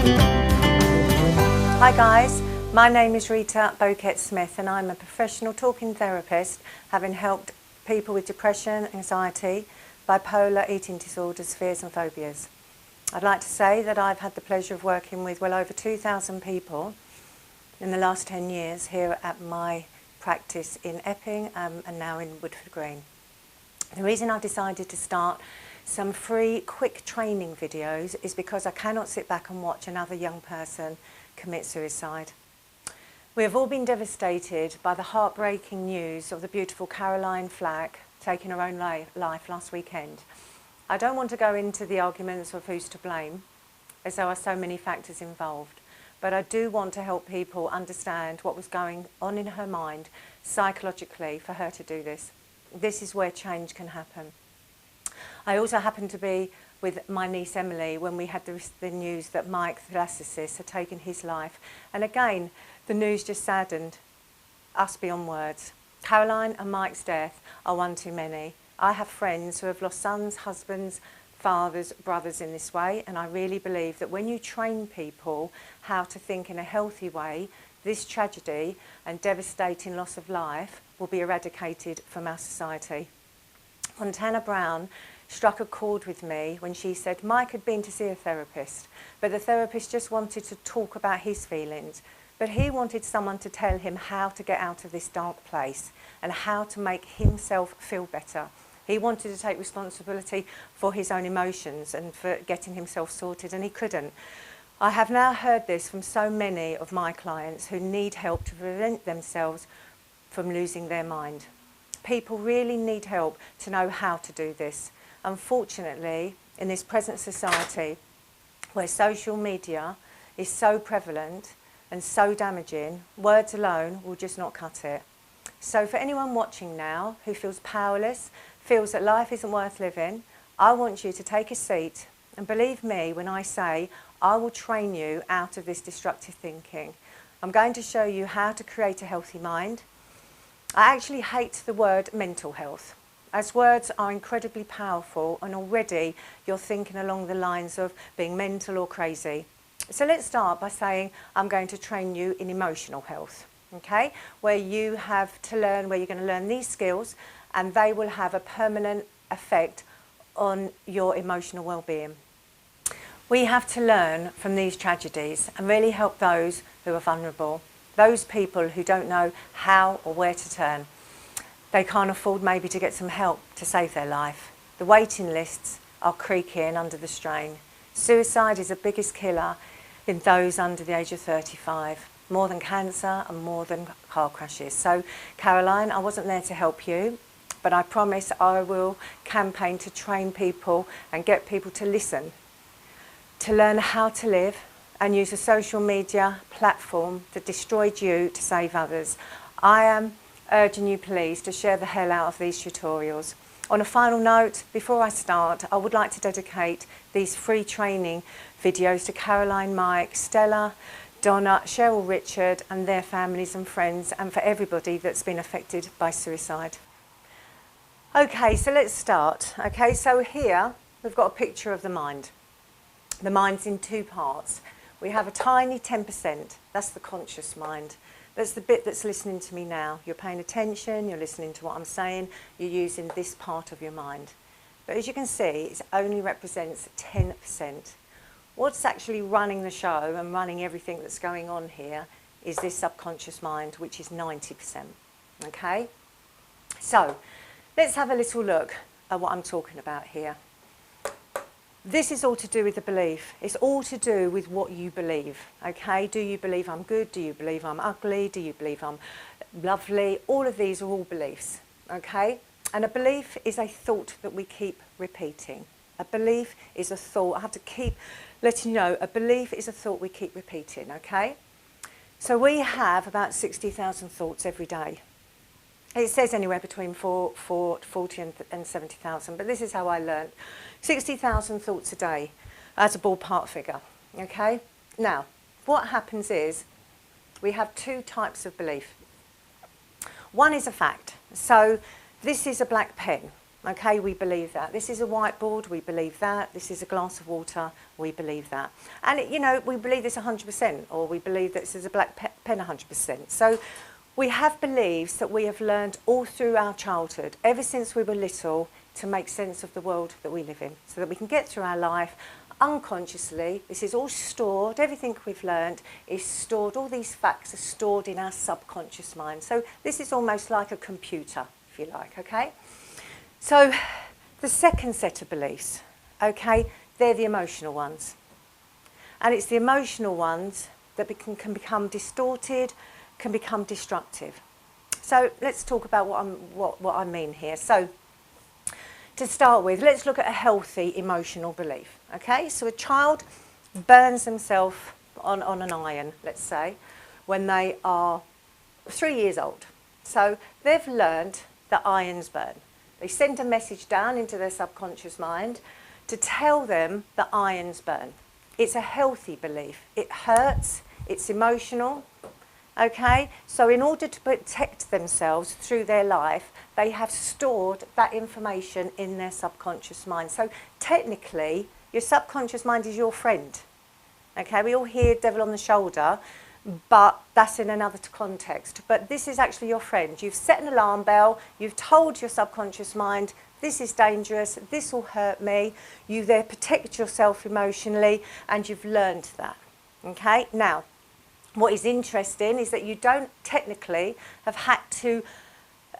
Hi guys, my name is Rita Bowkett-Smith and I'm a professional talking therapist, having helped people with depression, anxiety, bipolar, eating disorders, fears and phobias. I'd like to say that I've had the pleasure of working with well over 2,000 people in the last 10 years here at my practice in Epping and now in Woodford Green. The reason I decided to start some free quick training videos is because I cannot sit back and watch another young person commit suicide. We have all been devastated by the heartbreaking news of the beautiful Caroline Flack taking her own life last weekend. I don't want to go into the arguments of who's to blame, as there are so many factors involved, but I do want to help people understand what was going on in her mind psychologically for her to do this. This is where change can happen. I also happened to be with my niece Emily when we had the news that Mike, the narcissist, had taken his life. And again, the news just saddened us beyond words. Caroline and Mike's death are one too many. I have friends who have lost sons, husbands, fathers, brothers in this way, and I really believe that when you train people how to think in a healthy way, this tragedy and devastating loss of life will be eradicated from our society. Montana Brown struck a chord with me when she said Mike had been to see a therapist, but the therapist just wanted to talk about his feelings, but he wanted someone to tell him how to get out of this dark place and how to make himself feel better. He wanted to take responsibility for his own emotions and for getting himself sorted, and he couldn't. I have now heard this from so many of my clients who need help to prevent themselves from losing their mind. People really need help to know how to do this. Unfortunately, in this present society, where social media is so prevalent and so damaging, words alone will just not cut it. So for anyone watching now who feels powerless, feels that life isn't worth living, I want you to take a seat and believe me when I say I will train you out of this destructive thinking. I'm going to show you how to create a healthy mind. I actually hate the word mental health, as words are incredibly powerful and already you're thinking along the lines of being mental or crazy. So let's start by saying I'm going to train you in emotional health, okay? Where you have to learn, where you're going to learn these skills and they will have a permanent effect on your emotional well-being. We have to learn from these tragedies and really help those who are vulnerable. Those people who don't know how or where to turn. They can't afford maybe to get some help to save their life. The waiting lists are creaking under the strain. Suicide is the biggest killer in those under the age of 35, more than cancer and more than car crashes. So Caroline, I wasn't there to help you, but I promise I will campaign to train people and get people to listen, to learn how to live, and use a social media platform that destroyed you to save others. I am urging you please to share the hell out of these tutorials. On a final note, before I start, I would like to dedicate these free training videos to Caroline, Mike, Stella, Donna, Cheryl, Richard and their families and friends, and for everybody that's been affected by suicide. Okay, so let's start. Okay, so here we've got a picture of the mind. The mind's in two parts. We have a tiny 10%, that's the conscious mind. That's the bit that's listening to me now. You're paying attention, you're listening to what I'm saying, you're using this part of your mind. But as you can see, it only represents 10%. What's actually running the show and running everything that's going on here is this subconscious mind, which is 90%. Okay? So, let's have a little look at what I'm talking about here. This is all to do with the belief. It's all to do with what you believe, okay? Do you believe I'm good? Do you believe I'm ugly? Do you believe I'm lovely? All of these are all beliefs, okay? And a belief is a thought that we keep repeating. A belief is a thought. I have to keep letting you know, a belief is a thought we keep repeating, okay? So we have about 60,000 thoughts every day. It says anywhere between 40 and 70,000, but this is how I learned. 60,000 thoughts a day as a ballpark figure, okay? Now, what happens is we have two types of belief. One is a fact. So this is a black pen, Okay, we believe that. This is a whiteboard, we believe that. This is a glass of water, we believe that. And, you know, we believe this 100%, or we believe that this is a black pen 100%. So we have beliefs that we have learned all through our childhood, ever since we were little, to make sense of the world that we live in, so that we can get through our life unconsciously. This is all stored, everything we've learned is stored, all these facts are stored in our subconscious mind. So this is almost like a computer, if you like, okay? So the second set of beliefs, okay, they're the emotional ones. And it's the emotional ones that can become distorted, can become destructive. So let's talk about what I mean here. So to start with, let's look at a healthy emotional belief, okay? So a child burns themselves on an iron, let's say, when they are 3 years old. So they've learned that irons burn. They send a message down into their subconscious mind to tell them that irons burn. It's a healthy belief. It hurts, it's emotional, okay? So in order to protect themselves through their life, they have stored that information in their subconscious mind. So technically, your subconscious mind is your friend, okay? We all hear devil on the shoulder, but that's in another context. But this is actually your friend. You've set an alarm bell, you've told your subconscious mind, this is dangerous, this will hurt me. You there protect yourself emotionally, and you've learned that, okay? Now, what is interesting is that you don't technically have had to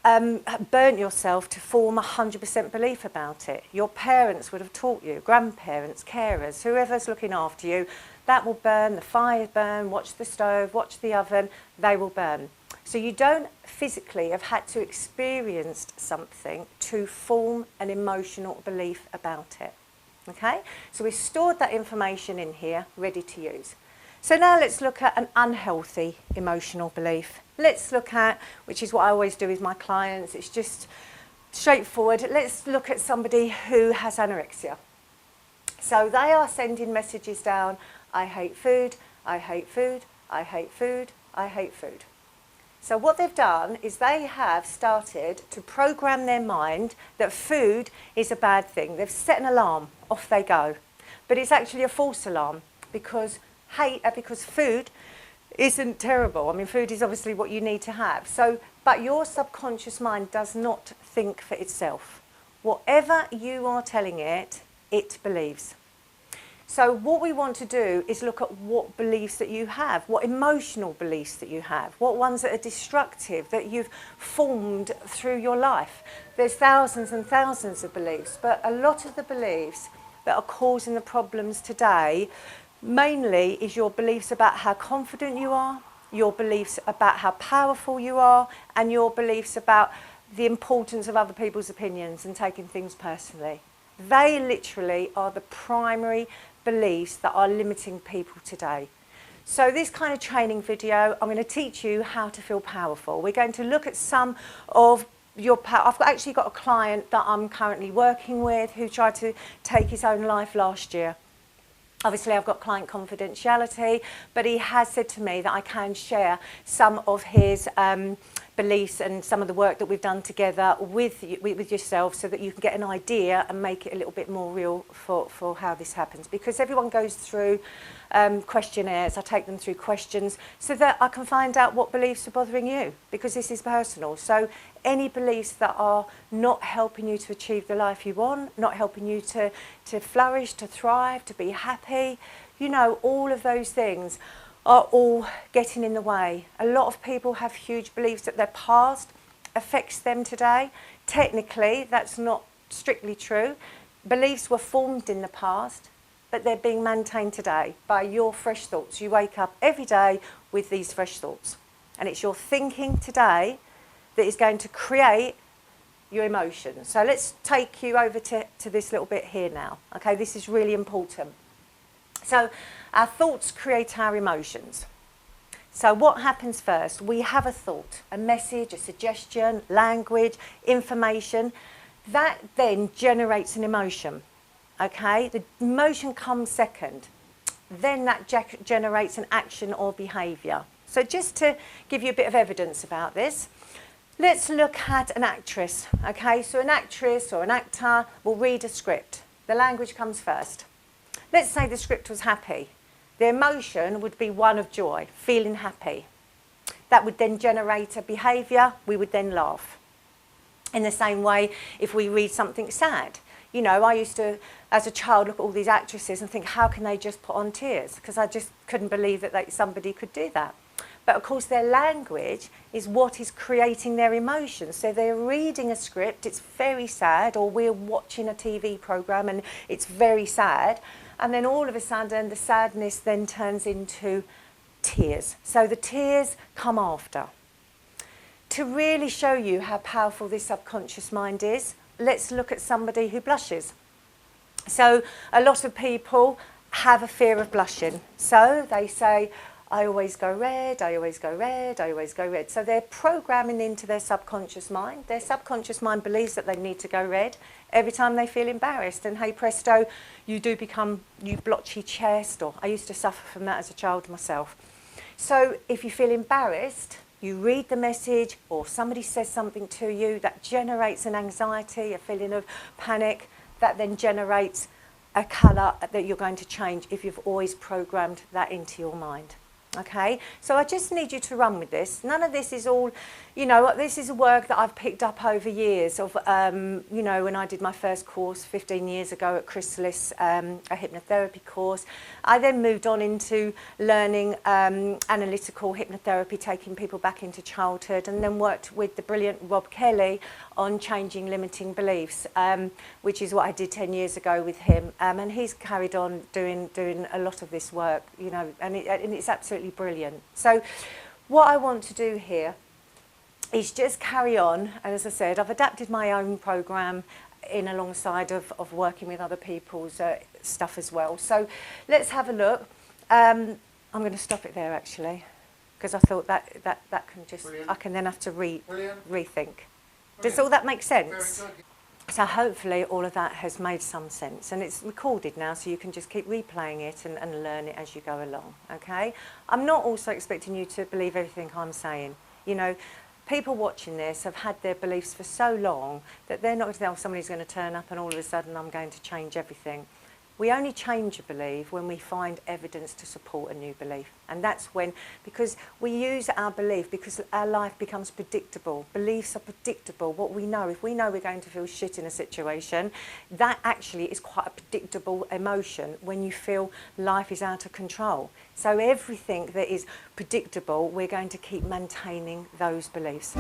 burn yourself to form 100% belief about it. Your parents would have taught you, grandparents, carers, whoever's looking after you, that will burn, the fire burn, watch the stove, watch the oven, they will burn. So you don't physically have had to experience something to form an emotional belief about it. Okay? So we've stored that information in here, ready to use. So now let's look at an unhealthy emotional belief. Let's look at, which is what I always do with my clients, it's just straightforward. Let's look at somebody who has anorexia. So they are sending messages down, I hate food, I hate food, I hate food, I hate food. So what they've done is they have started to program their mind that food is a bad thing. They've set an alarm, off they go. But it's actually a false alarm because food isn't terrible. I mean, food is obviously what you need to have. So, but your subconscious mind does not think for itself. Whatever you are telling it, it believes. So what we want to do is look at what beliefs that you have, what emotional beliefs that you have, what ones that are destructive that you've formed through your life. There's thousands and thousands of beliefs, but a lot of the beliefs that are causing the problems today mainly is your beliefs about how confident you are, your beliefs about how powerful you are, and your beliefs about the importance of other people's opinions and taking things personally. They literally are the primary beliefs that are limiting people today. So this kind of training video, I'm going to teach you how to feel powerful. We're going to look at some of your power. I've actually got a client that I'm currently working with who tried to take his own life last year. Obviously, I've got client confidentiality, but he has said to me that I can share some of his beliefs and some of the work that we've done together with yourself so that you can get an idea and make it a little bit more real for how this happens. Because everyone goes through questionnaires, I take them through questions so that I can find out what beliefs are bothering you, because this is personal. So any beliefs that are not helping you to achieve the life you want, not helping you to flourish, to thrive, to be happy, you know, all of those things are all getting in the way. A lot of people have huge beliefs that their past affects them today. Technically, that's not strictly true. Beliefs were formed in the past, but they're being maintained today by your fresh thoughts. You wake up every day with these fresh thoughts. And it's your thinking today that is going to create your emotions. So let's take you over to this little bit here now. Okay, this is really important. So our thoughts create our emotions. So what happens first? We have a thought, a message, a suggestion, language, information. That then generates an emotion. Okay, the emotion comes second. Then that generates an action or behaviour. So just to give you a bit of evidence about this, Let's look at an actress, okay? So an actress or an actor will read a script. The language comes first. Let's say the script was happy. The emotion would be one of joy, feeling happy. That would then generate a behaviour, we would then laugh. In the same way, if we read something sad. You know, I used to, as a child, look at all these actresses and think, how can they just put on tears? Because I just couldn't believe that somebody could do that. But of course, their language is what is creating their emotions. So they're reading a script, it's very sad, or we're watching a TV programme and it's very sad. And then all of a sudden, the sadness then turns into tears. So the tears come after. To really show you how powerful this subconscious mind is, let's look at somebody who blushes. So a lot of people have a fear of blushing. So they say, I always go red, I always go red, I always go red. So they're programming into their subconscious mind. Their subconscious mind believes that they need to go red every time they feel embarrassed. And hey presto, you do become, you blotchy chest, or I used to suffer from that as a child myself. So if you feel embarrassed, you read the message or somebody says something to you that generates an anxiety, a feeling of panic, that then generates a colour that you're going to change if you've always programmed that into your mind. Okay, so I just need you to run with this. None of this is all, you know, this is work that I've picked up over years of, you know, when I did my first course 15 years ago at Chrysalis, a hypnotherapy course. I then moved on into learning analytical hypnotherapy, taking people back into childhood, and then worked with the brilliant Rob Kelly on changing limiting beliefs, which is what I did 10 years ago with him. And he's carried on doing a lot of this work, you know, and it's absolutely brilliant. So what I want to do here is just carry on. And as I said, I've adapted my own program in alongside of working with other people's stuff as well. So let's have a look. I'm going to stop it there actually, because I thought that can just, brilliant. I can then have to rethink. Brilliant. Does all that make sense? So hopefully all of that has made some sense, and it's recorded now, so you can just keep replaying it and learn it as you go along, okay? I'm not also expecting you to believe everything I'm saying. You know, people watching this have had their beliefs for so long that they're not going to tell somebody's going to turn up and all of a sudden I'm going to change everything. We only change a belief when we find evidence to support a new belief. And that's when, because we use our belief, because our life becomes predictable. Beliefs are predictable. What we know, if we know we're going to feel shit in a situation, that actually is quite a predictable emotion when you feel life is out of control. So everything that is predictable, we're going to keep maintaining those beliefs.